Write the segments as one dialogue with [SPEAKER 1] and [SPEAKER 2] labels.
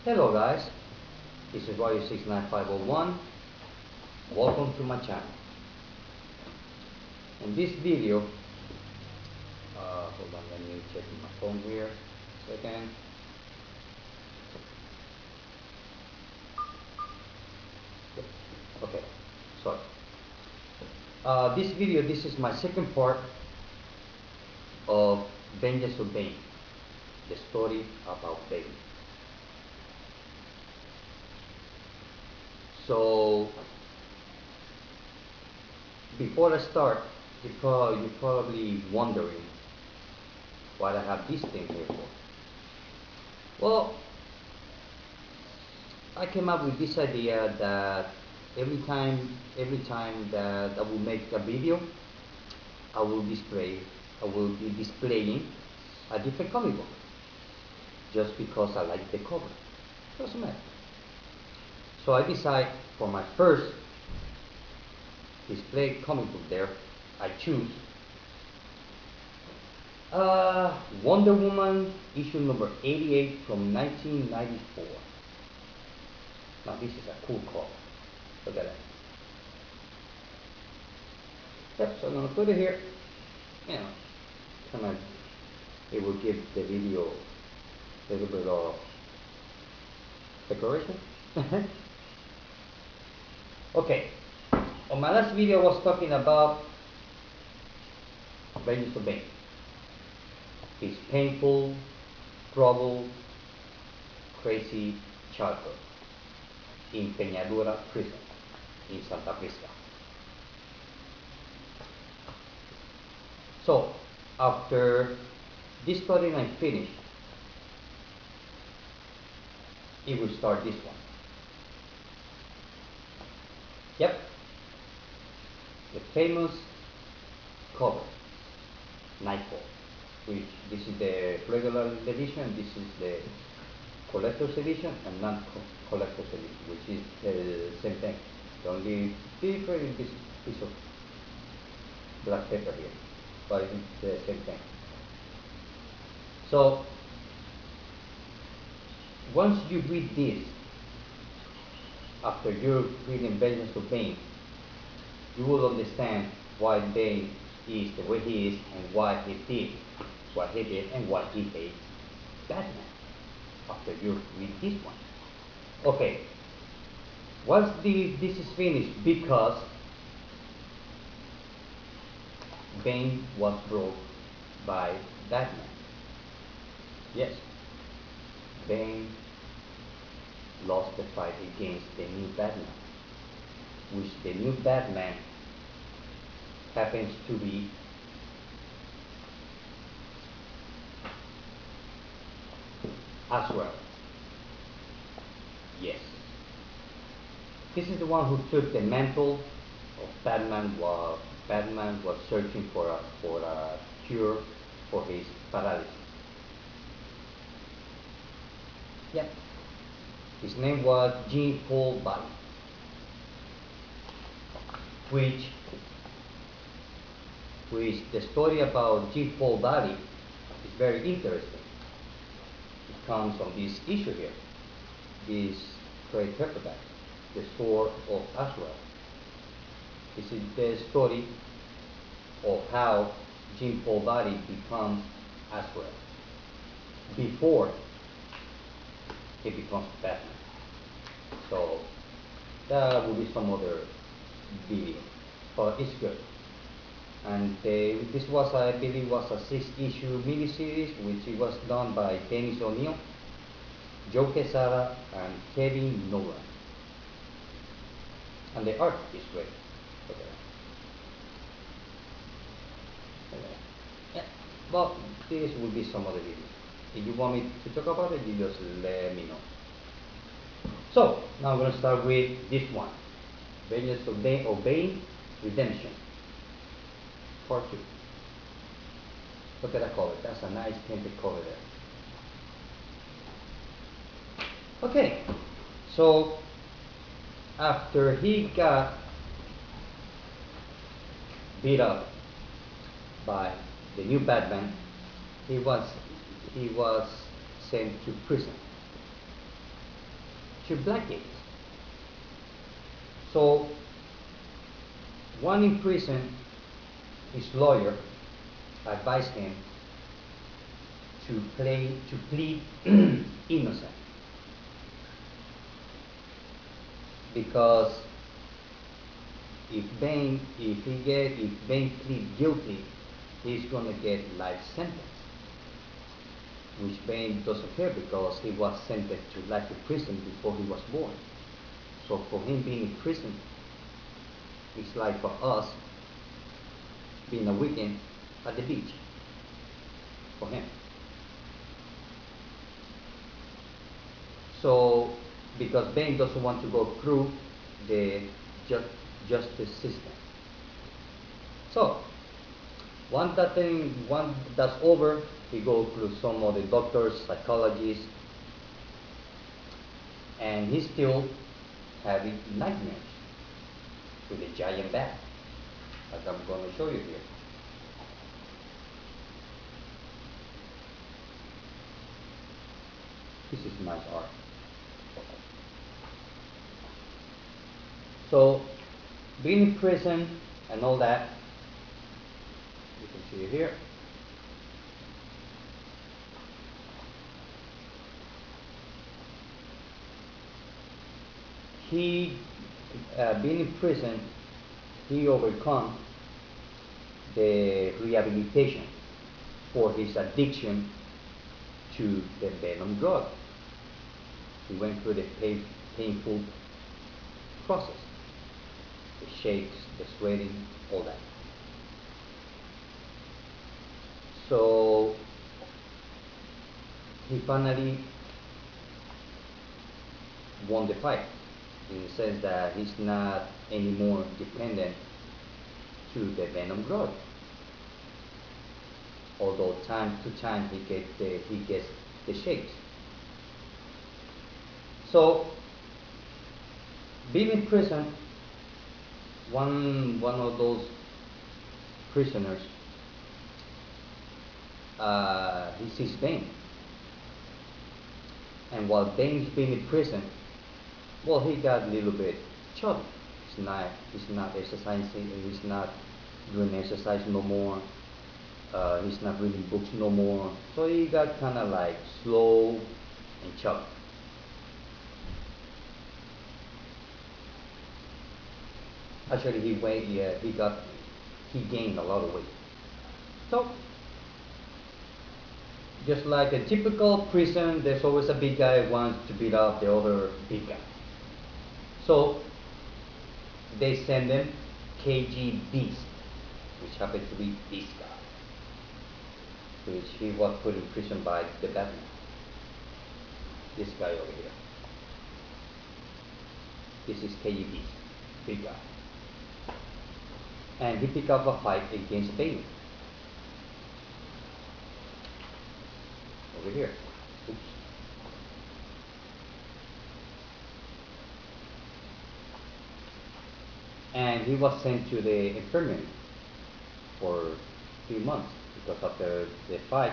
[SPEAKER 1] Hello guys, this is Roy69501. Welcome to my channel. In this video, hold on, let me check my phone here. Second. Okay, sorry. This is my second part of Vengeance of Bane, the story about Bane. So, before I start, you're probably wondering what I have this thing here for. Well, I came up with this idea that every time that I will make a video, I will be displaying a different comic book, just because I like the cover. Doesn't matter. So I decide for my first display comic book there, I choose Wonder Woman issue number 88 from 1994. Now this is a cool cover. Look at that. Yep, so I'm gonna put it here. You know, kind of, it will give the video a little bit of decoration. Okay, on my last video I was talking about Vengeance of Bane. His painful, troubled, crazy childhood in Peñadura prison in Santa Prisca. So, after this storyline finished, it will start this one. Yep, the famous cover, Nightfall, which this is the regular edition, this is the collector's edition and non-collector's edition, which is the same thing. The only difference is this piece of black paper here, but it's the same thing. So, once you read this, after you're reading Vengeance of Bane, you will understand why Bane is the way he is and why he did what he did and why he hates Batman. After you read this one. Okay, once this is finished, because Bane was brought by Batman. Yes, Bane lost the fight against the new Batman, which the new Batman happens to be Azrael. Yes. This is the one who took the mantle of Batman while Batman was searching for a cure for his paralysis. Yep. His name was Jean-Paul Valley, which the story about Jean-Paul Valley is very interesting. It comes from this issue here, this trade paperback, The Sword of Azrael. This is the story of how Jean-Paul Valley becomes Azrael before he becomes Batman. So that will be some other video, but it's good. And this was, I believe, was a 6-issue miniseries, which it was done by Dennis O'Neil, Joe Quesada, and Kevin Nolan. And the art is great. Okay. Yeah. Well, this will be some other video. If you want me to talk about it, you just let me know. So, now I'm going to start with this one. Vengeance of Bane, Redemption. Part 2. Look at that color. That's a nice tinted color there. Okay. So, after he got beat up by the new Batman, he was he was sent to prison, to Blackgate. So one in prison, his lawyer advised him to plead innocent, because if Bane plead guilty, he's gonna get life sentence, which Bane doesn't care because he was sentenced to life in prison before he was born. So for him being in prison, it's like for us being a weekend at the beach for him. So because Bane doesn't want to go through the ju- justice system. So one that's over, he goes through some of the doctors, psychologists, and he's still having nightmares with a giant bat, as I'm going to show you here. This is nice art. So being in prison and all that, you can see it here. He, being in prison, he overcome the rehabilitation for his addiction to the venom drug. He went through the painful process, the shakes, the sweating, all that. So he finally won the fight, in the sense that he's not anymore dependent to the venom drug. Although time to time he gets the shakes. So being in prison, one of those prisoners, he sees Bane, and while Bane's being in prison, well, he got a little bit chubby. He's not exercising. He's not doing exercise no more. He's not reading books no more. So he got kind of like slow and chubby. Actually, he gained a lot of weight. So just like a typical prison, there's always a big guy who wants to beat up the other big guy. So they send him KG Beast, which happened to be this guy, which he was put in prison by the Batman. This guy over here. This is KG Beast, big guy. And he picked up a fight against Bane. Over here. Oops. And he was sent to the infirmary for 3 months, because after the fight,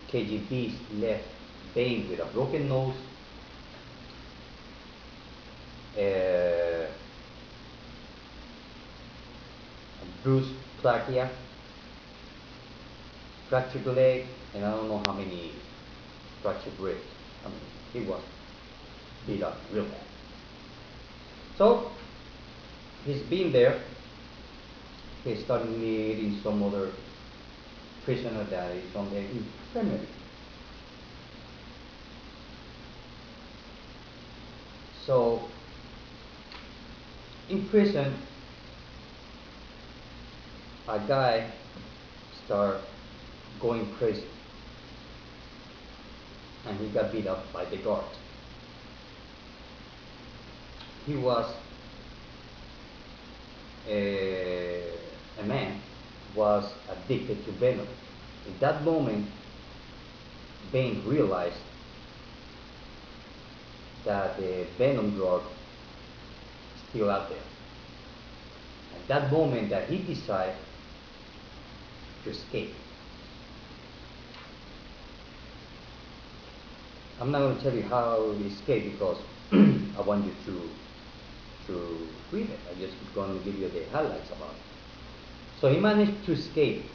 [SPEAKER 1] KGB's left Bane with a broken nose, a bruised trachea, fractured leg, and I don't know how many fractured ribs. I mean, he was beat up real bad. So he's been there. He started meeting some other prisoner that is on the infirmary. So in prison, a guy start going crazy, and he got beat up by the guards. He was a man was addicted to venom. In that moment, Bane realized that the venom drug is still out there. At that moment that he decided to escape. I'm not going to tell you how he escaped because I want you to read it. I'm just going to give you the highlights about it. So he managed to escape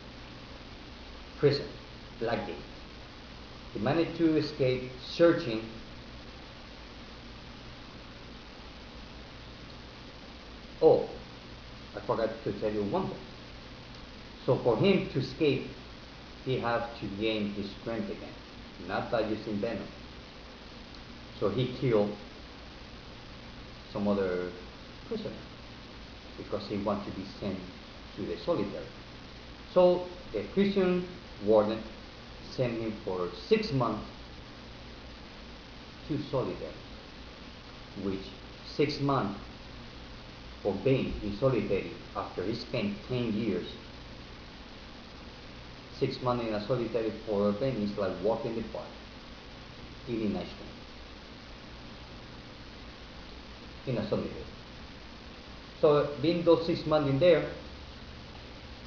[SPEAKER 1] prison, Blackgate. He managed to escape searching. Oh, I forgot to tell you one thing. So for him to escape, he had to gain his strength again, not by using venom. So he killed some other prisoner because he wanted to be sent to the solitary. So the prison warden sent him for 6 months to solitary, which 6 months for being in solitary after he spent 10 years. 6 months in a solitary for Ben is like walking the park, eating ice cream in a solitary. So being those 6 months in there,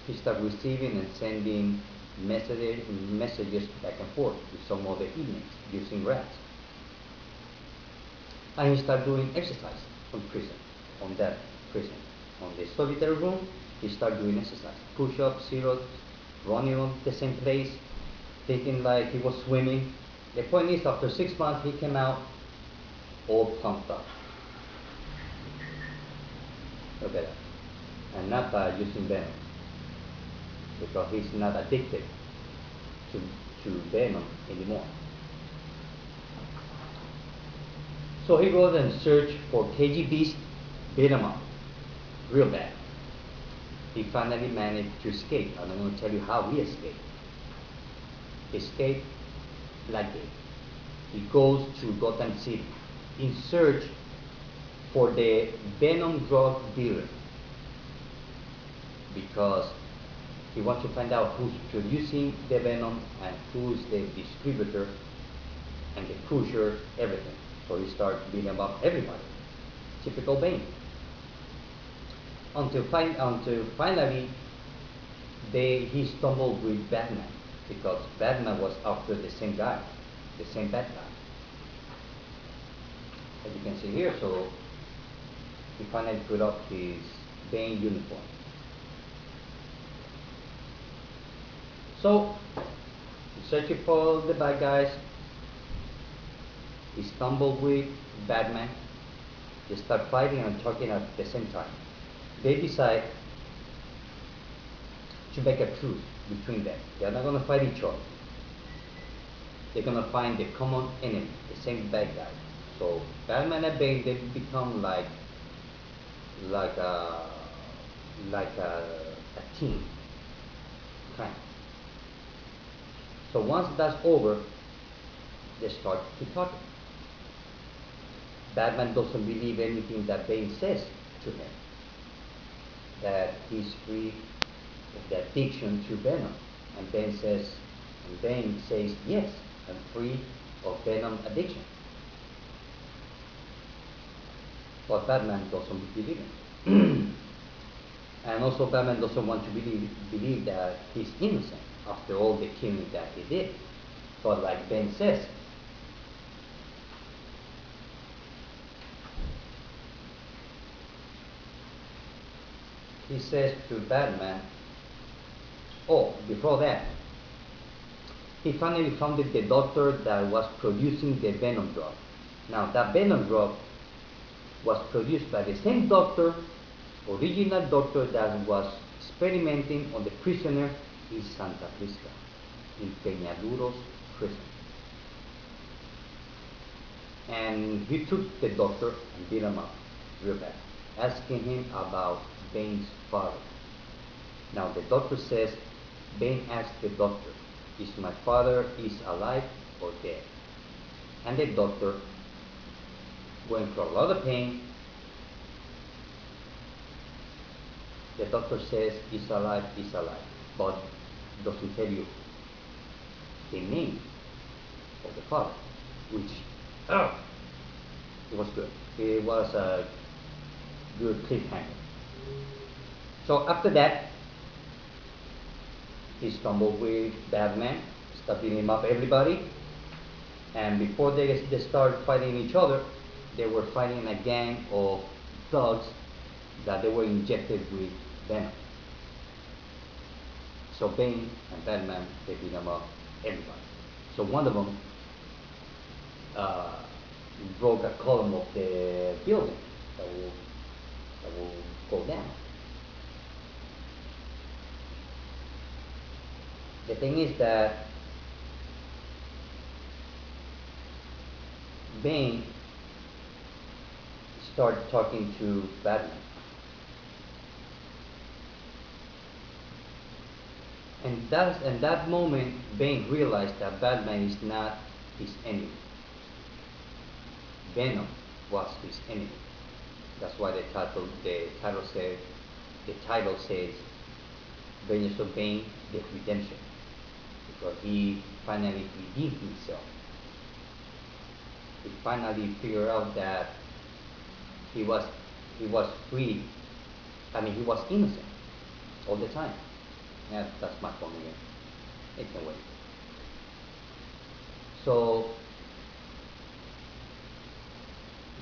[SPEAKER 1] he started receiving and sending messages back and forth with some other inmates using rats. And he started doing exercise on prison, on that prison. On the solitary room, he started doing exercise. Push-ups, sit-ups, running on the same place, thinking like he was swimming. The point is, after 6 months, he came out all pumped up. Look at that. And not by using venom, because he's not addicted to venom anymore. So he goes and searched for KGB's, beat him up real bad. He finally managed to escape, and I'm going to tell you how he escaped. Escape Blackgate. He goes to Gotham City in search for the venom drug dealer, because he wants to find out who's producing the venom and who's the distributor and the pusher, everything. So he starts beating up everybody. Typical Bane. Until finally he stumbled with Batman, because Batman was after the same guy, the same bad guy. As you can see here, so he finally put up his Bane uniform. So he's searching for the bad guys. He stumbled with Batman. They start fighting and talking at the same time. They decide to make a truce between them. They're not going to fight each other. They're going to find the common enemy, the same bad guy. So Batman and Bane, they become like a team, kind. So once that's over, they start to talk. Batman doesn't believe anything that Bane says to him, that he's free of the addiction to venom. And Bane says, yes, I'm free of venom addiction. But Batman doesn't believe him. And also Batman doesn't want to believe that he's innocent after all the killing that he did. But like Ben says, he says to Batman, oh, before that, he finally found the doctor that was producing the venom drug. Now that venom drug was produced by the same doctor, original doctor, that was experimenting on the prisoner in Santa Prisca, in Peñaduro's prison. And he took the doctor and beat him up real bad, asking him about Bane's father. Now the doctor says, Bane asked the doctor, is my father alive or dead? And the doctor went through a lot of pain. The doctor says he's alive, but doesn't tell you the name of the father, which, it was good. It was a good cliffhanger. So after that, he stumbled with Batman, started beating him up everybody, And before they started fighting each other, they were fighting a gang of thugs that they were injected with venom. So Bane and Batman, they beat them up everybody. So one of them uh, broke a column of the building that will go down. The thing is that Bane started talking to Batman. And that moment, Bane realized that Batman is not his enemy. Venom was his enemy. That's why the title says Vengeance of Bane, the redemption, because he finally redeemed himself. He finally figured out that he was he was free. I mean, he was innocent all the time. Yeah, that's my point again. It can wait. So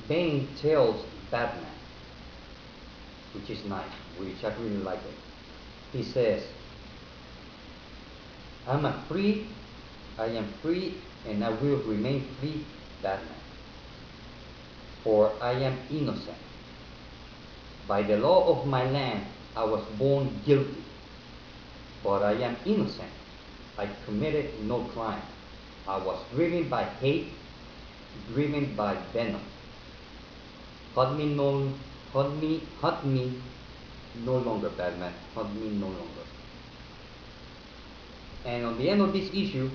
[SPEAKER 1] Bane tells Batman, which is nice, which I really like it. He says, I am free, and I will remain free, Batman. For I am innocent. By the law of my land, I was born guilty, but I am innocent. I committed no crime. I was driven by hate, driven by venom. Hunt me no longer, Batman. Hunt me no longer. And on the end of this issue,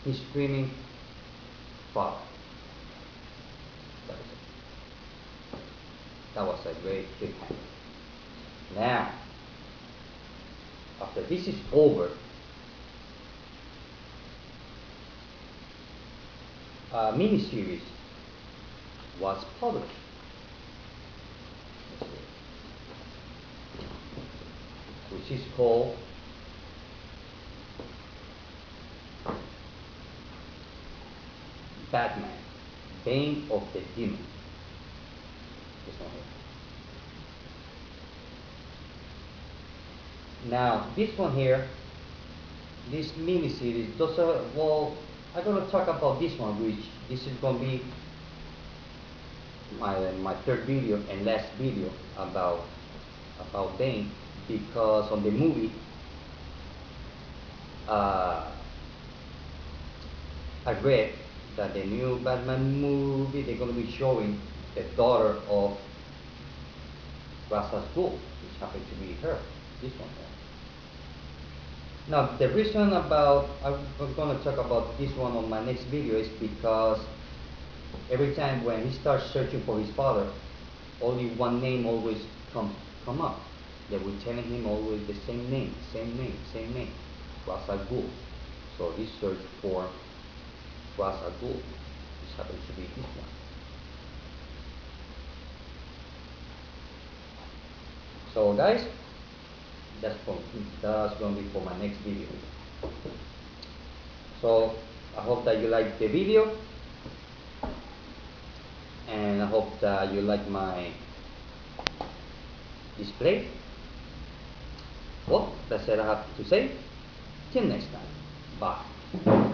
[SPEAKER 1] he's screaming, Father. That was it. That was a great cliffhanger. Now, after this is over, a miniseries was published. Which is called Batman, Bane of the Demon. This one here. Now, this one here, this miniseries, well, I'm going to talk about this one, which this is going to be my third video and last video about Bane, because on the movie, I read that the new Batman movie, they're going to be showing the daughter of Ra's al Ghul, which happens to be her, this one here. Now, the reason I'm going to talk about this one on my next video is because every time when he starts searching for his father, only one name always come up. They were telling him always the same name, Ra's al Ghul. So he searched for Ra's al Ghul, which happens to be this one. So guys, that's going to be for my next video. So I hope that you like the video, and I hope that you like my display. Well, that's all I have to say. Till next time. Bye.